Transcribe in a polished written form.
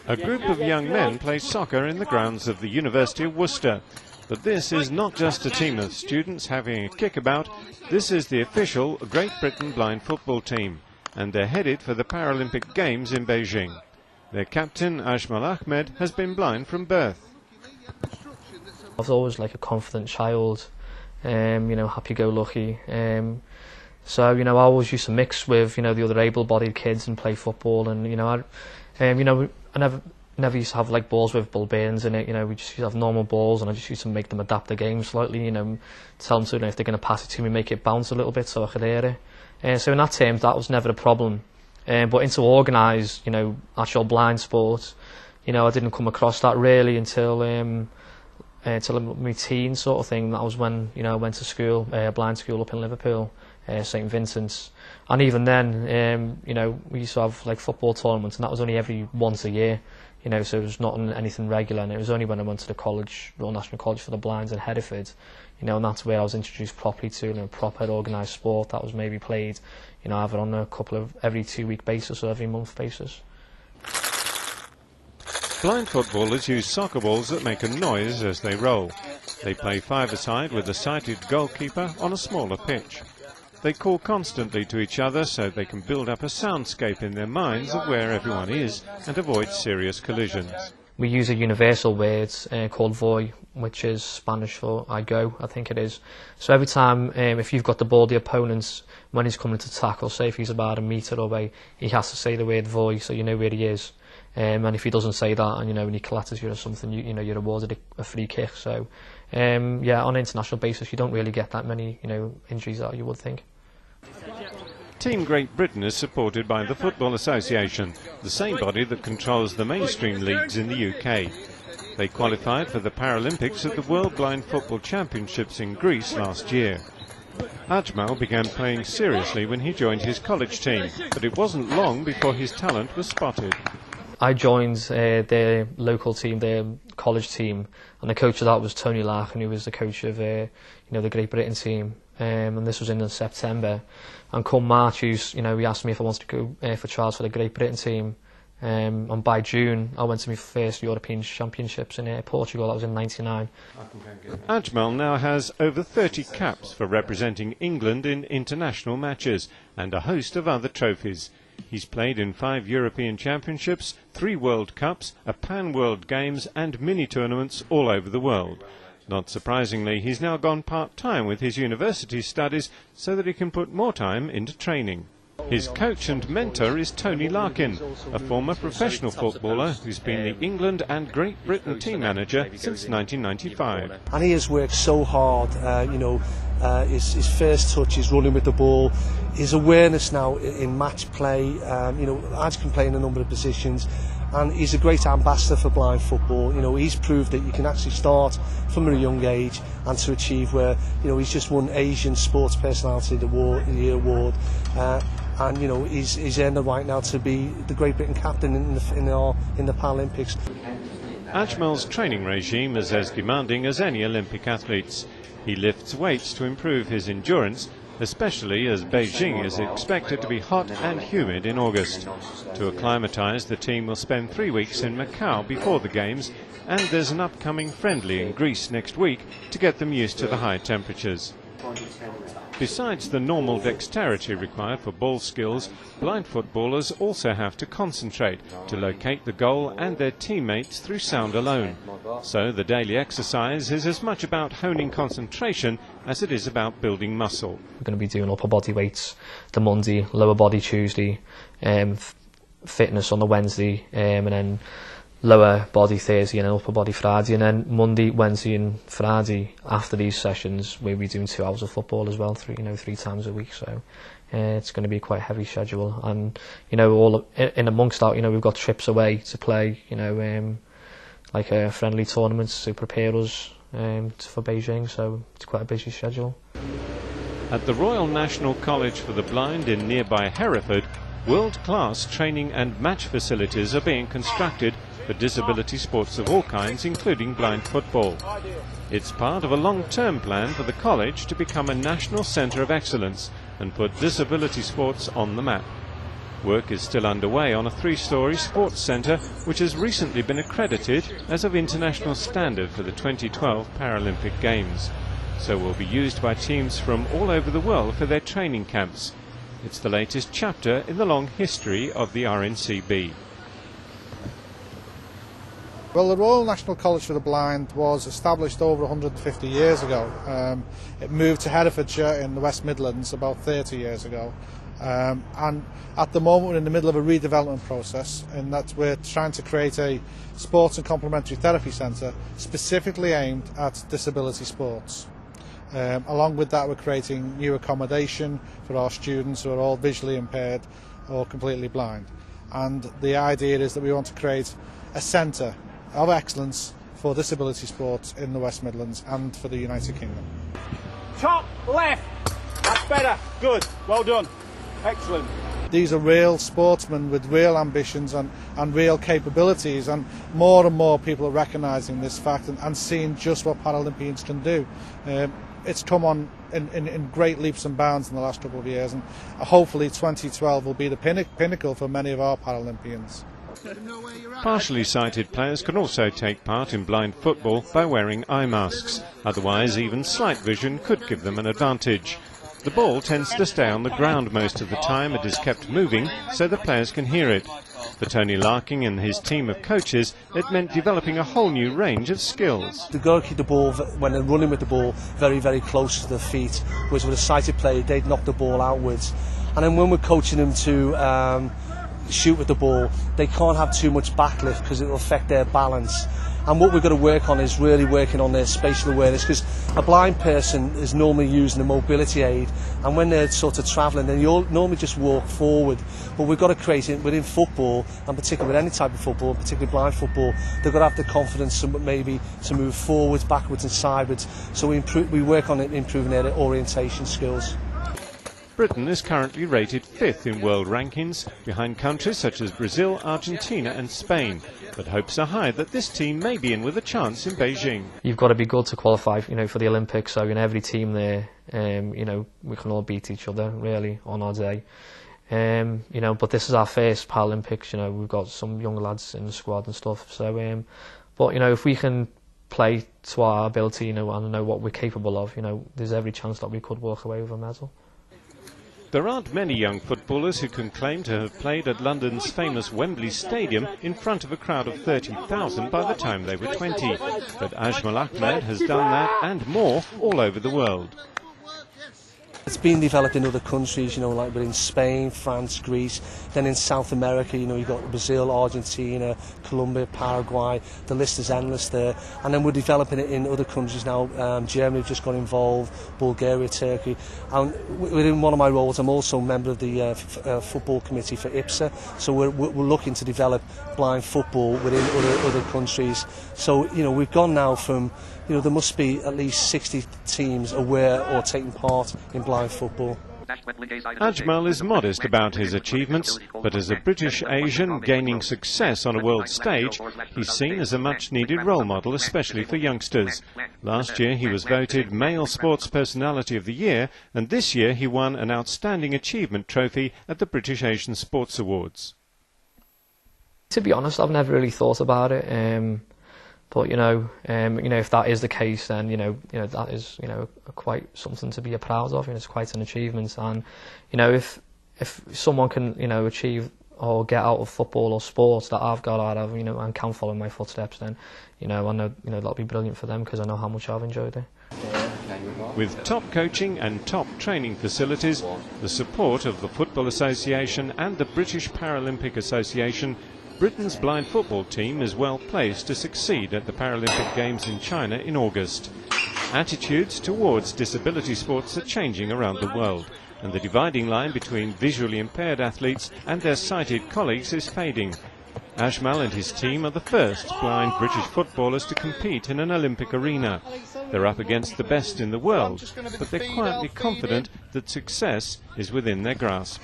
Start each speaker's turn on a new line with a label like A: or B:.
A: A group of young men play soccer in the grounds of the University of Worcester. But this is not just a team of students having a kickabout. This is the official Great Britain blind football team, and they're headed for the Paralympic Games in Beijing. Their captain, Ajmal Ahmed, has been blind from birth.
B: I was always like a confident child, happy-go-lucky. So, I always used to mix with, the other able-bodied kids and play football. And, I never used to have like balls with ball bearings in it. We just used to have normal balls, and I just used to make them adapt the game slightly. Tell them to, if they're going to pass it to me, make it bounce a little bit so I could hear it. So in that terms, that was never a problem. But into organised, actual blind sports, I didn't come across that really until my teen sort of thing. That was when I went to school, blind school up in Liverpool, St Vincent's, and even then, we used to have like football tournaments, and that was only every once a year. So it was not anything regular, and it was only when I went to the college, Royal National College for the Blinds in Hereford, and that's where I was introduced properly to proper organised sport that was maybe played, either on a couple of every 2-week basis or every month basis.
A: Blind footballers use soccer balls that make a noise as they roll. They play five-a-side with a sighted goalkeeper on a smaller pitch. They call constantly to each other so they can build up a soundscape in their minds of where everyone is and avoid serious collisions.
B: We use a universal word called voy, which is Spanish for I go, I think it is. So every time, if you've got the ball, the opponent's, when he's coming to tackle, say if he's about a metre away, he has to say the word voy so you know where he is. And if he doesn't say that, and when he clatters you or something, you're awarded a free kick. So on an international basis, you don't really get that many injuries that you would think.
A: Team Great Britain is supported by the Football Association, the same body that controls the mainstream leagues in the UK. They qualified for the Paralympics at the World Blind Football Championships in Greece last year. Ajmal began playing seriously when he joined his college team, but it wasn't long before his talent was spotted.
B: I joined their local team, their college team, and the coach of that was Tony Larkin, who was the coach of the Great Britain team. And this was in September, and come March, he asked me if I wanted to go for trials for the Great Britain team, and by June I went to my first European Championships in Portugal. That was in '99.
A: Ajmal now has over 30 caps for representing England in international matches and a host of other trophies. He's played in 5 European Championships, 3 World Cups, a Pan-World Games and mini-tournaments all over the world. Not surprisingly, he's now gone part-time with his university studies so that he can put more time into training. His coach and mentor is Tony Larkin, a former professional footballer who's been the England and Great Britain team manager since 1995.
C: And he has worked so hard, his first touch, his running with the ball, his awareness now in match play, Aj can play in a number of positions. And he's a great ambassador for blind football. He's proved that you can actually start from a young age and to achieve where, he's just won Asian Sports Personality of the Year award. And he's earned the right now to be the Great Britain captain in the Paralympics.
A: Ajmal's training regime is as demanding as any Olympic athlete's. He lifts weights to improve his endurance, especially as Beijing is expected to be hot and humid in August. To acclimatise, the team will spend 3 weeks in Macau before the Games, and there's an upcoming friendly in Greece next week to get them used to the high temperatures. Besides the normal dexterity required for ball skills, blind footballers also have to concentrate to locate the goal and their teammates through sound alone. So the daily exercise is as much about honing concentration as it is about building muscle.
B: We're going to be doing upper body weights the Monday, lower body Tuesday, fitness on the Wednesday, and then lower body Thursday and upper body Friday, and then Monday, Wednesday and Friday after these sessions we'll be doing 2 hours of football as well, 3 times a week. So it's going to be quite a heavy schedule, and all in amongst that, we've got trips away to play, like friendly tournaments to prepare us for Beijing. So it's quite a busy schedule.
A: At the Royal National College for the Blind in nearby Hereford, world-class training and match facilities are being constructed for disability sports of all kinds, including blind football. It's part of a long-term plan for the college to become a national centre of excellence and put disability sports on the map. Work is still underway on a 3-storey sports centre which has recently been accredited as of international standard for the 2012 Paralympic Games. So will be used by teams from all over the world for their training camps. It's the latest chapter in the long history of the RNCB.
D: Well, the Royal National College for the Blind was established over 150 years ago. It moved to Herefordshire in the West Midlands about 30 years ago. And at the moment we're in the middle of a redevelopment process in that we're trying to create a sports and complementary therapy centre specifically aimed at disability sports. Along with that, we're creating new accommodation for our students who are all visually impaired or completely blind. And the idea is that we want to create a centre of excellence for disability sports in the West Midlands and for the United Kingdom.
E: Top left. That's better. Good. Well done. Excellent.
D: These are real sportsmen with real ambitions and real capabilities, and more people are recognising this fact and seeing just what Paralympians can do. It's come on in great leaps and bounds in the last couple of years, and hopefully 2012 will be the pinnacle for many of our Paralympians.
A: Partially sighted players can also take part in blind football by wearing eye masks. Otherwise, even slight vision could give them an advantage. The ball tends to stay on the ground most of the time. It is kept moving so the players can hear it. For Tony Larking and his team of coaches, it meant developing a whole new range of skills.
C: They've got to keep the ball, when they're running with the ball, very, very close to their feet, whereas with a sighted player, they'd knock the ball outwards. And then when we're coaching them to shoot with the ball, they can't have too much backlift because it will affect their balance. And what we've got to work on is really working on their spatial awareness, because a blind person is normally using a mobility aid, and when they're sort of travelling, then you'll normally just walk forward. But we've got to create it within football, and particularly with any type of football, particularly blind football, they've got to have the confidence to maybe to move forwards, backwards and sideways. So we work on it, improving their orientation skills.
A: Britain is currently rated 5th in world rankings, behind countries such as Brazil, Argentina and Spain. But hopes are high that this team may be in with a chance in Beijing.
B: You've got to be good to qualify, for the Olympics. So every team there, we can all beat each other really on our day. But this is our first Paralympics. We've got some young lads in the squad and stuff. So, but if we can play to our ability, and know what we're capable of, there's every chance that we could walk away with a medal.
A: There aren't many young footballers who can claim to have played at London's famous Wembley Stadium in front of a crowd of 30,000 by the time they were 20. But Ajmal Ahmed has done that and more all over the world.
C: It's been developed in other countries, like within Spain, France, Greece. Then in South America, you've got Brazil, Argentina, Colombia, Paraguay. The list is endless there. And then we're developing it in other countries now. Germany just got involved, Bulgaria, Turkey. And within one of my roles, I'm also a member of the football committee for IPSA. So we're looking to develop blind football within other countries. So, we've gone now from, there must be at least 60 teams aware or taking part in blind football.
A: Ajmal is modest about his achievements, but as a British Asian gaining success on a world stage, he's seen as a much-needed role model, especially for youngsters. Last year he was voted Male Sports Personality of the Year, and this year he won an Outstanding Achievement Trophy at the British Asian Sports Awards.
B: To be honest, I've never really thought about it. But if that is the case, then that is quite something to be proud of. It's quite an achievement, and if someone can achieve or get out of football or sports that I've got out of and can follow my footsteps, then I know that'll be brilliant for them because I know how much I've enjoyed it.
A: With top coaching and top training facilities, the support of the Football Association and the British Paralympic Association, Britain's blind football team is well placed to succeed at the Paralympic Games in China in August. Attitudes towards disability sports are changing around the world, and the dividing line between visually impaired athletes and their sighted colleagues is fading. Ajmal and his team are the first blind British footballers to compete in an Olympic arena. They're up against the best in the world, but they're quietly confident that success is within their grasp.